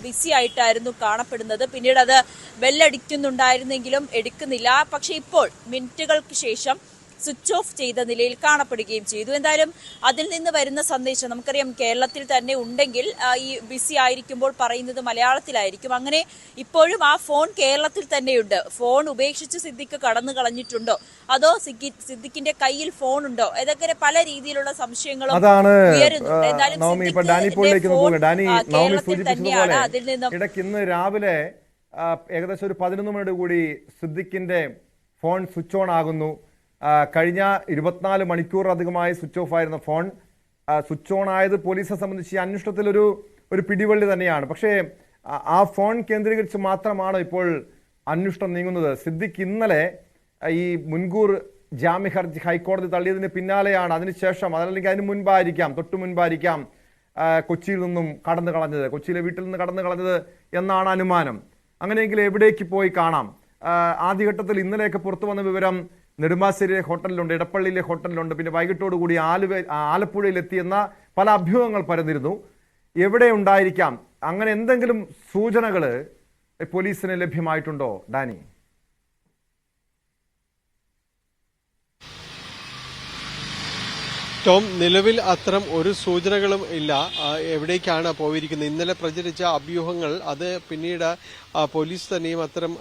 [SPEAKER 4] ബിസി ആയിട്ടായിരുന്നു കാണപ്പെടുന്നത്. പിന്നീട് അത് ബെല്ലടിക്കുന്നുണ്ടായിരുന്നെങ്കിലും എടുക്കുന്നില്ല. പക്ഷെ ഇപ്പോൾ മിനിറ്റുകൾക്ക് ശേഷം സ്വിച്ച് ഓഫ് ചെയ്ത നിലയിൽ കാണപ്പെടുകയും ചെയ്തു. എന്തായാലും അതിൽ നിന്ന് വരുന്ന സന്ദേശം നമുക്കറിയാം, കേരളത്തിൽ തന്നെ ഉണ്ടെങ്കിൽ ഈ ബിസി ആയിരിക്കുമ്പോൾ പറയുന്നത് മലയാളത്തിലായിരിക്കും. അങ്ങനെ ഇപ്പോഴും ആ ഫോൺ കേരളത്തിൽ തന്നെയുണ്ട്. ഫോൺ ഉപേക്ഷിച്ച് സിദ്ദിഖ് കടന്നു കളഞ്ഞിട്ടുണ്ടോ, അതോ സിദ്ദിഖിന്റെ കയ്യിൽ ഫോൺ ഉണ്ടോ, ഇതൊക്കെ പല രീതിയിലുള്ള സംശയങ്ങളും ഉയരുന്നുണ്ട്.
[SPEAKER 1] തന്നെയാണ് അതിൽ നിന്നും ഇന്ന് രാവിലെ ഏകദേശം ഒരു 11 മണിയോട് കൂടി സിദ്ദിഖിന്റെ ഫോൺ സ്വിച്ച് ഓൺ ആകുന്നു. കഴിഞ്ഞ 24 മണിക്കൂറിലധികമായി സ്വിച്ച് ഓഫ് ആയിരുന്ന ഫോൺ സ്വിച്ച് ഓൺ ആയത് പോലീസിനെ സംബന്ധിച്ച് അന്വേഷണത്തിൽ ഒരു പിടിവള്ളി തന്നെയാണ്. പക്ഷേ ആ ഫോൺ കേന്ദ്രീകരിച്ച് മാത്രമാണ് ഇപ്പോൾ അന്വേഷണം നീങ്ങുന്നത്. സിദ്ദിഖ് ഇന്നലെ ഈ മുൻകൂർ ജാമ്യ ഹർജി ഹൈക്കോടതി തള്ളിയതിന് പിന്നാലെയാണ്, അതിനുശേഷം അതല്ലെങ്കിൽ അതിന് മുൻപായിരിക്കാം, തൊട്ടു മുൻപായിരിക്കാം കൊച്ചിയിൽ നിന്നും കടന്നു കളഞ്ഞത്, കൊച്ചിയിലെ വീട്ടിൽ നിന്ന് കടന്നു കളഞ്ഞത് എന്നാണ് അനുമാനം. അങ്ങനെയെങ്കിൽ എവിടേക്ക് പോയി കാണാം? ആദ്യഘട്ടത്തിൽ ഇന്നലെയൊക്കെ പുറത്തു വന്ന വിവരം നെടുമ്പാശ്ശേരിയിലെ ഹോട്ടലിലുണ്ട്, ഇടപ്പള്ളിയിലെ ഹോട്ടലിലുണ്ട്, പിന്നെ വൈകിട്ടോടുകൂടി ആലപ്പുഴയിലെത്തിയെന്ന പല അഭ്യൂഹങ്ങൾ പരന്നിരുന്നു. എവിടെ ഉണ്ടായിരിക്കാം? അങ്ങനെ എന്തെങ്കിലും സൂചനകൾ പോലീസിന് ലഭ്യമായിട്ടുണ്ടോ ഡാനി?
[SPEAKER 3] ടോം, നിലവിൽ അത്തരം ഒരു സൂചനകളും ഇല്ല എവിടേക്കാണ് പോയിരിക്കുന്നത്. ഇന്നലെ പ്രചരിച്ച അഭ്യൂഹങ്ങൾ അത് പിന്നീട് പോലീസ് തന്നെയും അത്തരം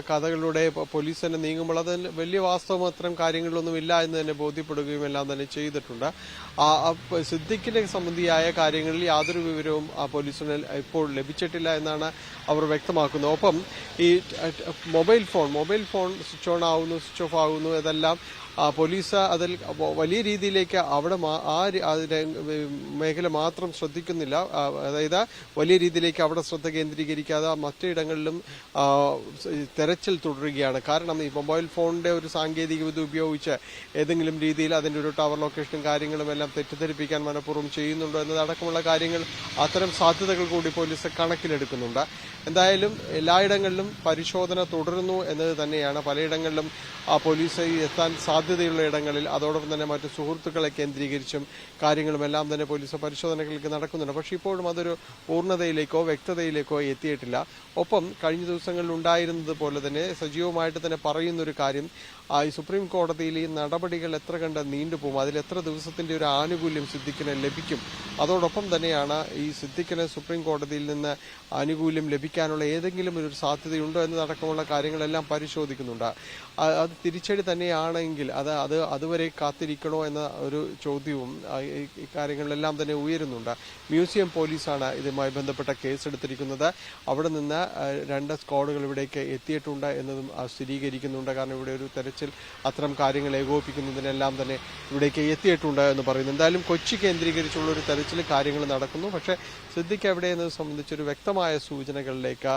[SPEAKER 3] കഥകളിലൂടെ പോലീസ് തന്നെ നീങ്ങുമ്പോൾ അത് വലിയ വാസ്തവം അത്തരം കാര്യങ്ങളിലൊന്നും ഇല്ല എന്ന് തന്നെ ബോധ്യപ്പെടുകയും എല്ലാം തന്നെ ചെയ്തിട്ടുണ്ട്. സിദ്ദിഖിന്റെ സംബന്ധിയായ കാര്യങ്ങളിൽ യാതൊരു വിവരവും പോലീസിന് ഇപ്പോൾ ലഭിച്ചിട്ടില്ല എന്നാണ് അവർ വ്യക്തമാക്കുന്നത്. ഒപ്പം ഈ മൊബൈൽ ഫോൺ സ്വിച്ച് ഓൺ ആവുന്നു, സ്വിച്ച് ഓഫ് ആകുന്നു, ഇതെല്ലാം പോലീസ് അതിൽ വലിയ രീതിയിലേക്ക് അവിടെ മേഖല മാത്രം ശ്രദ്ധിക്കുന്നില്ല. അതായത് വലിയ രീതിയിലേക്ക് അവിടെ ശ്രദ്ധ കേന്ദ്രീകരിക്കാതെ മറ്റിടങ്ങളിലും തെരച്ചിൽ തുടരുകയാണ്. കാരണം ഈ മൊബൈൽ ഫോണിന്റെ ഒരു സാങ്കേതിക വിദ്യ ഉപയോഗിച്ച് ഏതെങ്കിലും രീതിയിൽ അതിൻ്റെ ഒരു ടവർ ലൊക്കേഷനും കാര്യങ്ങളും എല്ലാം തെറ്റിദ്ധരിപ്പിക്കാൻ മനഃപൂർവ്വം ചെയ്യുന്നുണ്ടോ എന്നതടക്കമുള്ള കാര്യങ്ങൾ, അത്തരം സാധ്യതകൾ കൂടി പോലീസ് കണക്കിലെടുക്കുന്നുണ്ട്. എന്തായാലും എല്ലായിടങ്ങളിലും പരിശോധന തുടരുന്നു എന്നത് തന്നെയാണ്. പലയിടങ്ങളിലും പോലീസ് എത്താൻ സാധ്യതയുള്ള ഇടങ്ങളിൽ അതോടൊപ്പം തന്നെ മറ്റു സുഹൃത്തുക്കളെ കേന്ദ്രീകരിച്ചും കാര്യങ്ങളും എല്ലാം തന്നെ പോലീസ് പരിശോധനകൾക്ക് നടക്കുന്നുണ്ട്. പക്ഷേ ഇപ്പോഴും അതൊരു പൂർണ്ണതയിലേക്കോ വ്യക്തതയിലേക്കോ എത്തിയിട്ടില്ല. ഒപ്പം കഴിഞ്ഞ ദിവസങ്ങളിൽ ഉണ്ടായിരുന്നത് പോലെ തന്നെ സജീവമായിട്ട് തന്നെ പറയുന്നൊരു കാര്യം, ഈ സുപ്രീം കോടതിയിൽ ഈ നടപടികൾ എത്ര കണ്ട് നീണ്ടുപോകും, അതിൽ എത്ര ദിവസത്തിന്റെ ഒരു ആനുകൂല്യം സിദ്ദിഖിന് ലഭിക്കും, അതോടൊപ്പം തന്നെയാണ് ഈ സിദ്ദിഖിന് സുപ്രീം കോടതിയിൽ നിന്ന് ആനുകൂല്യം ലഭിക്കാനുള്ള ഏതെങ്കിലും ഒരു സാധ്യതയുണ്ടോ എന്നതടക്കമുള്ള കാര്യങ്ങളെല്ലാം പരിശോധിക്കുന്നുണ്ട്. അത് തിരിച്ചടി തന്നെയാണെങ്കിൽ അതുവരെ കാത്തിരിക്കണോ എന്ന ഒരു ചോദ്യവും ഈ കാര്യങ്ങളിലെല്ലാം തന്നെ ഉയരുന്നുണ്ട്. മ്യൂസിയം പോലീസാണ് ഇതുമായി ബന്ധപ്പെട്ട കേസെടുത്തിരിക്കുന്നത്. അവിടെ നിന്ന് 2 സ്ക്വാഡുകൾ ഇവിടേക്ക് എത്തിയിട്ടുണ്ട് എന്നതും സ്ഥിരീകരിക്കുന്നുണ്ട്. കാരണം ഇവിടെ ഒരു തെരച്ചിൽ അത്തരം കാര്യങ്ങൾ ഏകോപിപ്പിക്കുന്നതിനെല്ലാം തന്നെ ഇവിടേക്ക് എത്തിയിട്ടുണ്ട് എന്ന് പറയുന്നു. എന്തായാലും കൊച്ചി കേന്ദ്രീകരിച്ചുള്ള ഒരു തെരച്ചിൽ കാര്യങ്ങൾ നടക്കുന്നു. പക്ഷേ സിദ്ദിഖ് എവിടെ എന്നത് സംബന്ധിച്ചൊരു വ്യക്തമായ സൂചനകളിലേക്ക്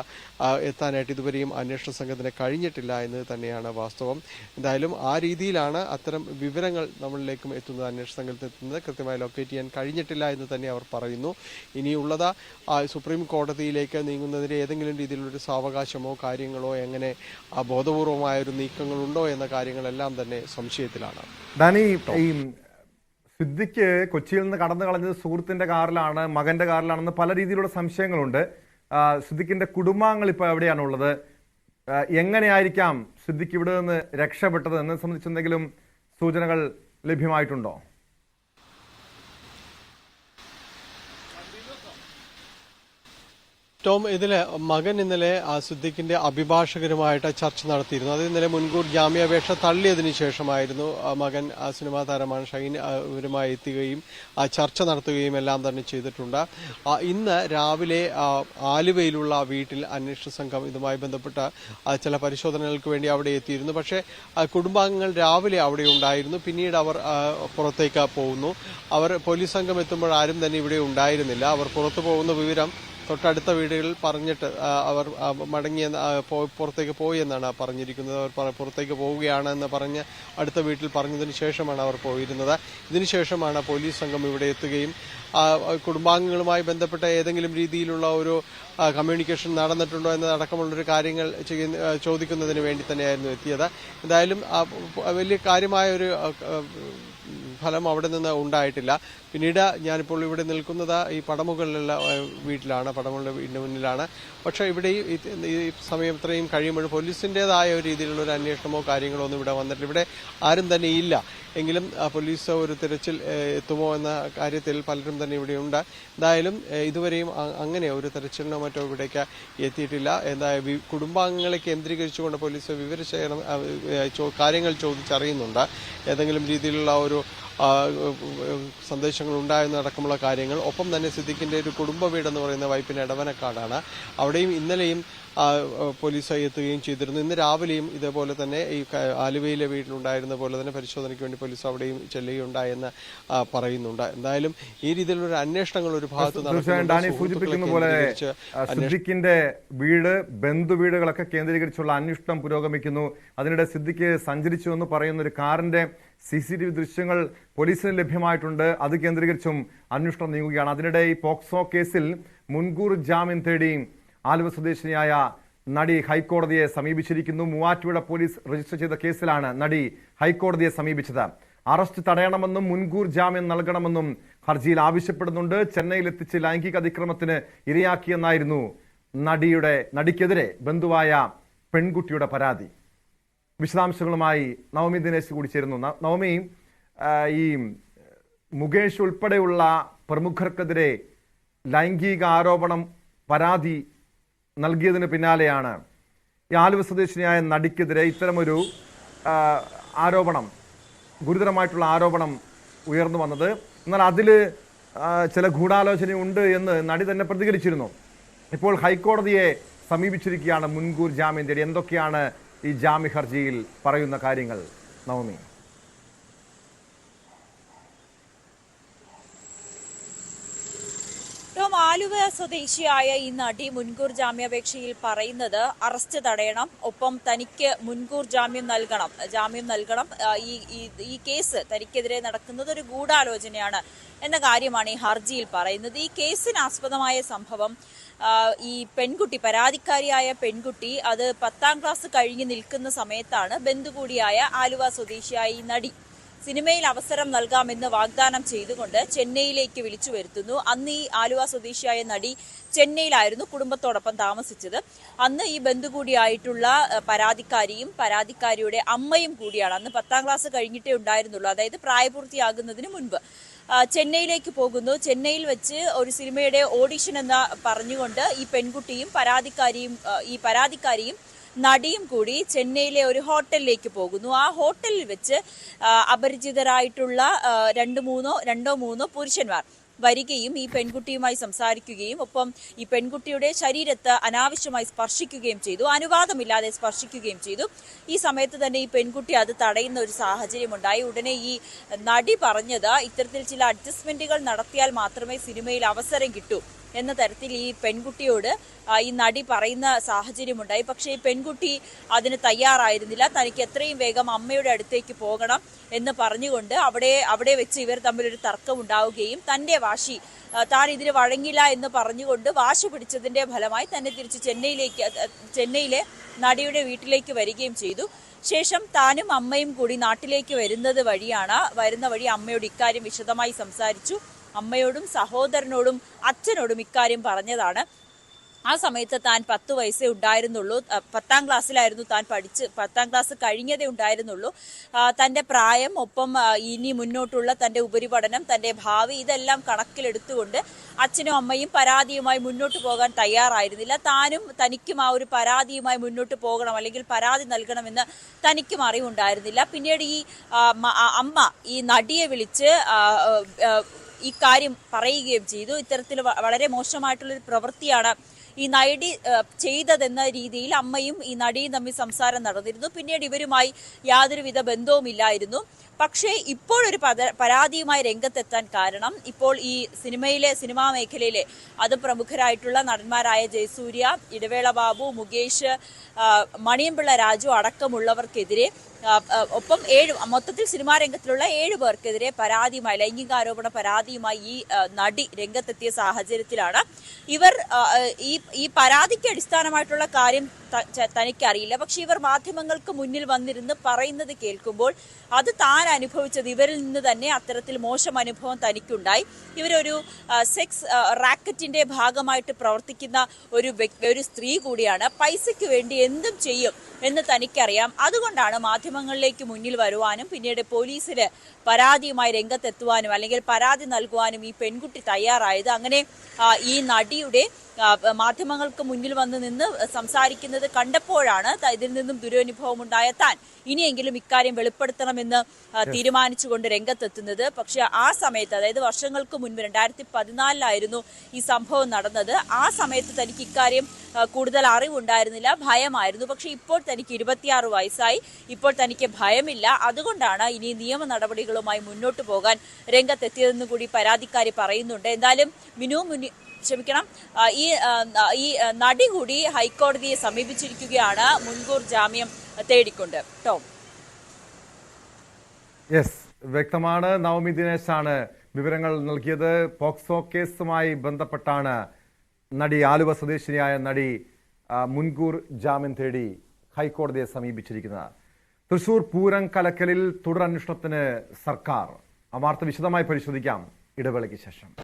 [SPEAKER 3] എത്താനായിട്ട് ഇതുവരെയും അന്വേഷണ സംഘത്തിന് കഴിഞ്ഞിട്ടില്ല എന്നത് തന്നെയാണ് വാസ്തവം. എന്തായാലും ആ രീതിയിലാണ് അത്തരം വിവരങ്ങൾ നമ്മളിലേക്കും എത്തുന്നത്, അന്വേഷണ സംഘത്തിൽ എത്തുന്നത്. കൃത്യമായി ലൊക്കേറ്റ് ചെയ്യാൻ കഴിഞ്ഞിട്ടില്ല എന്ന് തന്നെ അവർ പറയുന്നു. ഇനിയുള്ളത് സുപ്രീം കോടതിയിലേക്ക് നീങ്ങുന്നതിന് ഏതെങ്കിലും രീതിയിലുള്ളൊരു സാവകാശമോ കാര്യങ്ങളോ എങ്ങനെ ബോധപൂർവമായൊരു നീക്കങ്ങളുണ്ടോ എന്ന കാര്യങ്ങളെല്ലാം തന്നെ സംശയത്തിലാണ്.
[SPEAKER 1] ഡാനി, ഈ സിദ്ദിഖ് കൊച്ചിയിൽ നിന്ന് കടന്നു കളഞ്ഞത് സുഹൃത്തിന്റെ കാറിലാണ്, മകന്റെ കാറിലാണെന്ന് പല രീതിയിലുള്ള സംശയങ്ങളുണ്ട്. സിദ്ദിഖിന്റെ കുടുംബാംഗങ്ങൾ ഇപ്പോൾ എവിടെയാണുള്ളത്? എങ്ങനെയായിരിക്കാം സിദ്ദിഖ് ഇവിടെ നിന്ന് രക്ഷപ്പെട്ടത് എന്നെ സംബന്ധിച്ച് എന്തെങ്കിലും സൂചനകൾ ലഭ്യമായിട്ടുണ്ടോ?
[SPEAKER 3] ടോം, ഇതിലെ മകൻ ഇന്നലെ സിദ്ദിഖിന്റെ അഭിഭാഷകരുമായിട്ട് ചർച്ച നടത്തിയിരുന്നു. അത് ഇന്നലെ മുൻകൂർ ജാമ്യാപേക്ഷ തള്ളിയതിനു ശേഷമായിരുന്നു മകൻ സിനിമാ താരമാണ് ഷഹീൻ ഇവരുമായി എത്തുകയും ചർച്ച നടത്തുകയും എല്ലാം തന്നെ ചെയ്തിട്ടുണ്ട്. ഇന്ന് രാവിലെ ആലുവയിലുള്ള വീട്ടിൽ അന്വേഷണ സംഘം ഇതുമായി ബന്ധപ്പെട്ട ചില പരിശോധനകൾക്ക് വേണ്ടി അവിടെ എത്തിയിരുന്നു. പക്ഷേ കുടുംബാംഗങ്ങൾ രാവിലെ അവിടെ ഉണ്ടായിരുന്നു. പിന്നീട് അവർ പുറത്തേക്ക് പോകുന്നു. അവർ പോലീസ് സംഘം എത്തുമ്പോൾ ആരും തന്നെ ഇവിടെ ഉണ്ടായിരുന്നില്ല. അവർ പുറത്തു പോകുന്ന വിവരം തൊട്ടടുത്ത വീടുകളിൽ പറഞ്ഞിട്ട് അവർ പുറത്തേക്ക് പോയി എന്നാണ് പറഞ്ഞിരിക്കുന്നത്. അവർ പുറത്തേക്ക് പോവുകയാണെന്ന് പറഞ്ഞ് അടുത്ത വീട്ടിൽ പറഞ്ഞതിന് ശേഷമാണ് അവർ പോയിരുന്നത്. ഇതിനുശേഷമാണ് പോലീസ് സംഘം ഇവിടെ എത്തുകയും കുടുംബാംഗങ്ങളുമായി ബന്ധപ്പെട്ട ഏതെങ്കിലും രീതിയിലുള്ള ഒരു കമ്മ്യൂണിക്കേഷൻ നടന്നിട്ടുണ്ടോ എന്നതടക്കമുള്ളൊരു കാര്യങ്ങൾ ചോദിക്കുന്നതിന് വേണ്ടി തന്നെയായിരുന്നു എത്തിയത്. എന്തായാലും വലിയ കാര്യമായ ഒരു ഫലം അവിടെ നിന്ന് ഉണ്ടായിട്ടില്ല. പിന്നീട് ഞാനിപ്പോൾ ഇവിടെ നിൽക്കുന്നത് ഈ പടമുകളിലുള്ള വീട്ടിലാണ്, പടമുകളുടെ വീടിന് മുന്നിലാണ്. പക്ഷേ ഇവിടെ ഈ സമയം ഇത്രയും കഴിയുമ്പോൾ പോലീസിൻ്റെതായ ഒരു രീതിയിലുള്ള ഒരു അന്വേഷണമോ കാര്യങ്ങളോ ഒന്നും ഇവിടെ വന്നിട്ടില്ല. ഇവിടെ ആരും തന്നെ ഇല്ല. എങ്കിലും പോലീസ് ഒരു തിരച്ചിൽ എത്തുമോ എന്ന കാര്യത്തിൽ പലരും തന്നെ ഇവിടെയുണ്ട്. എന്തായാലും ഇതുവരെയും അങ്ങനെ ഒരു തെരച്ചിലിനോ മറ്റോ ഇവിടേക്ക് എത്തിയിട്ടില്ല. എന്തായാലും കുടുംബാംഗങ്ങളെ കേന്ദ്രീകരിച്ചുകൊണ്ട് പോലീസ് വിവരശേഖരണം കാര്യങ്ങൾ ചോദിച്ചറിയുന്നുണ്ട്. ഏതെങ്കിലും രീതിയിലുള്ള ഒരു സന്ദേശങ്ങൾ ഉണ്ടായെന്നടക്കമുള്ള കാര്യങ്ങൾ. ഒപ്പം തന്നെ സിദ്ദിഖിന്റെ ഒരു കുടുംബ വീടെന്ന് പറയുന്ന വൈപ്പിൻ എടവനക്കാടാണ്. അവിടെയും ഇന്നലെയും പോലീസ് എത്തുകയും ചെയ്തിരുന്നു. ഇന്ന് രാവിലെയും ഇതേപോലെ തന്നെ ഈ ആലുവയിലെ വീട്ടിലുണ്ടായിരുന്ന പോലെ തന്നെ പരിശോധനയ്ക്ക് വേണ്ടി പോലീസ് അവിടെയും ചെല്ലുകയുണ്ടായെന്ന് പറയുന്നുണ്ട്. എന്തായാലും ഈ രീതിയിലുള്ള അന്വേഷണങ്ങൾ ഒരു ഭാഗത്ത്
[SPEAKER 1] സൂചിപ്പിക്കുന്ന പോലെ സിദ്ദിഖിന്റെ വീട്, ബന്ധുവീടുകളൊക്കെ കേന്ദ്രീകരിച്ചുള്ള അന്വേഷണം പുരോഗമിക്കുന്നു. അതിനിടെ സിദ്ദിഖ് സഞ്ചരിച്ചു എന്ന് പറയുന്ന ഒരു കാറിന്റെ CCTV ദൃശ്യങ്ങൾ പോലീസിന് ലഭ്യമായിട്ടുണ്ട്. അത് കേന്ദ്രീകരിച്ചും അന്വേഷണം നീങ്ങുകയാണ്. അതിനിടെ ഈ പോക്സോ കേസിൽ മുൻകൂർ ജാമ്യം തേടി ആലുവ സ്വദേശിനിയായ നടി ഹൈക്കോടതിയെ സമീപിച്ചിരിക്കുന്നു. മൂവാറ്റുപുഴ പോലീസ് രജിസ്റ്റർ ചെയ്ത കേസിലാണ് നടി ഹൈക്കോടതിയെ സമീപിച്ചത്. അറസ്റ്റ് തടയണമെന്നും മുൻകൂർ ജാമ്യം നൽകണമെന്നും ഹർജിയിൽ ആവശ്യപ്പെടുന്നുണ്ട്. ചെന്നൈയിലെത്തിച്ച് ലൈംഗിക അതിക്രമത്തിന് ഇരയാക്കിയെന്നായിരുന്നു നടിക്കെതിരെ ബന്ധുവായ പെൺകുട്ടിയുടെ പരാതി. വിശദാംശങ്ങളുമായി നവമി ദിനേശ് കൂടി ചേരുന്നു. നവമി, ഈ മുകേഷ് ഉൾപ്പെടെയുള്ള പ്രമുഖർക്കെതിരെ ലൈംഗിക ആരോപണം പരാതി നൽകിയതിന് പിന്നാലെയാണ് ഈ ആലുവ സ്വദേശിനിയായ നടിക്കെതിരെ ഇത്തരമൊരു ആരോപണം, ഗുരുതരമായിട്ടുള്ള ആരോപണം ഉയർന്നു വന്നത്. എന്നാൽ അതിൽ ചില ഗൂഢാലോചനയുണ്ട് എന്ന് നടി തന്നെ പ്രതികരിച്ചിരുന്നു. ഇപ്പോൾ ഹൈക്കോടതിയെ സമീപിച്ചിരിക്കുകയാണ് മുൻകൂർ ജാമ്യം തേടി. എന്തൊക്കെയാണ് ഈ ജാമ്യ ഹർജിയിൽ പറയുന്ന കാര്യങ്ങൾ നവമി?
[SPEAKER 4] ആലുവ സ്വദേശിയായ ഈ നടി മുൻകൂർ ജാമ്യാപേക്ഷയിൽ പറയുന്നത് അറസ്റ്റ് തടയണം, ഒപ്പം തനിക്ക് മുൻകൂർ ജാമ്യം നൽകണം. ഈ കേസ് തനിക്കെതിരെ നടക്കുന്നത് ഒരു ഗൂഢാലോചനയാണ് എന്ന കാര്യമാണ് ഈ ഹർജിയിൽ പറയുന്നത്. ഈ കേസിന് ആസ്പദമായ സംഭവം, ഈ പെൺകുട്ടി, പരാതിക്കാരിയായ പെൺകുട്ടി അത് 10ാം ക്ലാസ് കഴിഞ്ഞ് നിൽക്കുന്ന സമയത്താണ് ബന്ധു കൂടിയായ ആലുവ സ്വദേശിയായ ഈ നടി സിനിമയിൽ അവസരം നൽകാമെന്ന് വാഗ്ദാനം ചെയ്തുകൊണ്ട് ചെന്നൈയിലേക്ക് വിളിച്ചു വരുത്തുന്നു. അന്ന് ഈ ആലുവ സ്വദേശിയായ നടി ചെന്നൈയിലായിരുന്നു കുടുംബത്തോടൊപ്പം താമസിച്ചത്. അന്ന് ഈ ബന്ധു കൂടിയായിട്ടുള്ള പരാതിക്കാരിയും പരാതിക്കാരിയുടെ അമ്മയും കൂടിയാണ്. അന്ന് 10ാം ക്ലാസ് കഴിഞ്ഞിട്ടേ ഉണ്ടായിരുന്നുള്ളൂ, അതായത് പ്രായപൂർത്തിയാകുന്നതിന് മുൻപ്. ചെന്നൈയിലേക്ക് പോകുന്നു. ചെന്നൈയിൽ വെച്ച് ഒരു സിനിമയുടെ ഓഡിഷൻ എന്ന് പറഞ്ഞുകൊണ്ട് ഈ പെൺകുട്ടിയും പരാതിക്കാരിയും നടിയും കൂടി ചെന്നൈയിലെ ഒരു ഹോട്ടലിലേക്ക് പോകുന്നു. ആ ഹോട്ടലിൽ വെച്ച് അപരിചിതരായിട്ടുള്ള രണ്ടോ മൂന്നോ പുരുഷന്മാർ വരികയും ഈ പെൺകുട്ടിയുമായി സംസാരിക്കുകയും ഒപ്പം ഈ പെൺകുട്ടിയുടെ ശരീരത്ത് അനാവശ്യമായി സ്പർശിക്കുകയും ചെയ്തു. അനുവാദമില്ലാതെ സ്പർശിക്കുകയും ചെയ്തു. ഈ സമയത്ത് തന്നെ ഈ പെൺകുട്ടി അത് തടയുന്ന ഒരു സാഹചര്യം ഉണ്ടായി. ഉടനെ ഈ നടി പറഞ്ഞത് ഇത്തരത്തിൽ ചില അഡ്ജസ്റ്റ്മെന്റുകൾ നടത്തിയാൽ മാത്രമേ സിനിമയിൽ അവസരം കിട്ടൂ എന്ന തരത്തിൽ ഈ പെൺകുട്ടിയോട് ഈ നടി പറയുന്ന സാഹചര്യമുണ്ടായി. പക്ഷേ ഈ പെൺകുട്ടി അതിന് തയ്യാറായിരുന്നില്ല. തനിക്ക് എത്രയും വേഗം അമ്മയുടെ അടുത്തേക്ക് പോകണം എന്ന് പറഞ്ഞുകൊണ്ട് അവിടെ വെച്ച് ഇവർ തമ്മിലൊരു തർക്കം ഉണ്ടാവുകയും തന്റെ വാശി താൻ ഇതിന് വഴങ്ങില്ല എന്ന് പറഞ്ഞുകൊണ്ട് വാശി പിടിച്ചതിന്റെ ഫലമായി തന്നെ തിരിച്ച് ചെന്നൈയിലെ നടിയുടെ വീട്ടിലേക്ക് വരികയും ചെയ്തു. ശേഷം താനും അമ്മയും കൂടി നാട്ടിലേക്ക് വരുന്ന വഴി അമ്മയോട് ഇക്കാര്യം വിശദമായി സംസാരിച്ചു. അമ്മയോടും സഹോദരനോടും അച്ഛനോടും ഇക്കാര്യം പറഞ്ഞതാണ്. ആ സമയത്ത് താൻ 10 വയസ്സേ ഉണ്ടായിരുന്നുള്ളൂ. 10ാം ക്ലാസ്സിലായിരുന്നു താൻ 10ാം ക്ലാസ് കഴിഞ്ഞതേ ഉണ്ടായിരുന്നുള്ളൂ. തന്റെ പ്രായം, ഒപ്പം ഇനി മുന്നോട്ടുള്ള തന്റെ ഉപരിപഠനം, തന്റെ ഭാവി, ഇതെല്ലാം കണക്കിലെടുത്തുകൊണ്ട് അച്ഛനും അമ്മയും പരാതിയുമായി മുന്നോട്ട് പോകാൻ തയ്യാറായിരുന്നില്ല. തനിക്കും ആ ഒരു പരാതിയുമായി മുന്നോട്ട് പോകണം, അല്ലെങ്കിൽ പരാതി നൽകണമെന്ന് തനിക്കും അറിവുണ്ടായിരുന്നില്ല. പിന്നീട് ഈ അമ്മ ഈ നടിയെ വിളിച്ച് ഈ കാര്യം പറയുകയും ചെയ്തു. ഇത്തരത്തിൽ വളരെ മോശമായിട്ടുള്ളൊരു പ്രവൃത്തിയാണ് ഈ നടി ചെയ്തതെന്ന രീതിയിൽ അമ്മയും ഈ നടിയും തമ്മിൽ സംസാരം നടന്നിരുന്നു. പിന്നീട് ഇവരുമായി യാതൊരുവിധ ബന്ധവുമില്ലായിരുന്നു. പക്ഷേ ഇപ്പോഴൊരു പരാതിയുമായി രംഗത്തെത്താൻ കാരണം, ഇപ്പോൾ ഈ സിനിമാ മേഖലയിലെ അത് പ്രമുഖരായിട്ടുള്ള നടന്മാരായ ജയസൂര്യ, ഇടവേള ബാബു, മുകേഷ്, മണിയമ്പിള്ള രാജു അടക്കമുള്ളവർക്കെതിരെ, ഒപ്പം മൊത്തത്തിൽ സിനിമാ രംഗത്തിലുള്ള 7 പേർക്കെതിരെ ലൈംഗികാരോപണ പരാതിയുമായി ഈ നടി രംഗത്തെത്തിയ സാഹചര്യത്തിലാണ് ഇവർ ഈ പരാതിക്ക് അടിസ്ഥാനമായിട്ടുള്ള കാര്യം തനിക്കറിയില്ല. പക്ഷെ ഇവർ മാധ്യമങ്ങൾക്ക് മുന്നിൽ വന്നിരുന്ന് പറയുന്നത് കേൾക്കുമ്പോൾ അത് താൻ അനുഭവിച്ചത്, ഇവരിൽ നിന്ന് തന്നെ അത്തരത്തിൽ മോശം അനുഭവം തനിക്കുണ്ടായി. ഇവരൊരു സെക്സ് റാക്കറ്റിന്റെ ഭാഗമായിട്ട് പ്രവർത്തിക്കുന്ന ഒരു സ്ത്രീ കൂടിയാണ്. പൈസയ്ക്ക് വേണ്ടി എന്തും ചെയ്യും എന്ന് തനിക്കറിയാം. അതുകൊണ്ടാണ് മാധ്യമങ്ങളിലേക്ക് മുന്നിൽ വരുവാനും പിന്നീട് പോലീസിന് പരാതിയുമായി രംഗത്തെത്തുവാനും അല്ലെങ്കിൽ പരാതി നൽകുവാനും ഈ പെൺകുട്ടി തയ്യാറായത്. അങ്ങനെ ഈ നടിയുടെ മാധ്യമങ്ങൾക്ക് മുന്നിൽ വന്ന് നിന്ന് സംസാരിക്കുന്നത് കണ്ടപ്പോഴാണ് ഇതിൽ നിന്നും ദുരനുഭവം ഉണ്ടായ താൻ ഇനിയെങ്കിലും ഇക്കാര്യം വെളിപ്പെടുത്തണമെന്ന് തീരുമാനിച്ചുകൊണ്ട് രംഗത്തെത്തുന്നത്. പക്ഷെ ആ സമയത്ത്, അതായത് വർഷങ്ങൾക്ക് മുൻപ് 2014 ഈ സംഭവം നടന്നത്. ആ സമയത്ത് തനിക്ക് ഇക്കാര്യം കൂടുതൽ അറിവുണ്ടായിരുന്നില്ല, ഭയമായിരുന്നു. പക്ഷെ ഇപ്പോൾ തനിക്ക് 26 വയസ്സായി. ഇപ്പോൾ തനിക്ക് ഭയമില്ല. അതുകൊണ്ടാണ് ഇനി നിയമ നടപടികളുമായി മുന്നോട്ട് പോകാൻ രംഗത്തെത്തിയതെന്ന് കൂടി പരാതിക്കാരി പറയുന്നുണ്ട്. എന്തായാലും ഈ നടി കൂടി ഹൈക്കോടതിയെ സമീപിച്ചിരിക്കുകയാണ് മുൻകൂർ ജാമ്യം തേടിക്കൊണ്ട്. ടോം,
[SPEAKER 1] യെസ്, വ്യക്തമാണ്. നവമി ദിനേശാണ് വിവരങ്ങൾ നൽകിയത്. പോക്സോ കേസുമായി ബന്ധപ്പെട്ടാണ് ആലുവ സ്വദേശിനിയായ നടി മുൻകൂർ ജാമ്യം തേടി ഹൈക്കോടതിയെ സമീപിച്ചിരിക്കുന്നത്. തൃശൂർ പൂരം കലക്കലിൽ തുടരന്വേഷണത്തിന് സർക്കാർ. ആ വാർത്ത വിശദമായി പരിശോധിക്കാം ഇടവേളയ്ക്ക് ശേഷം.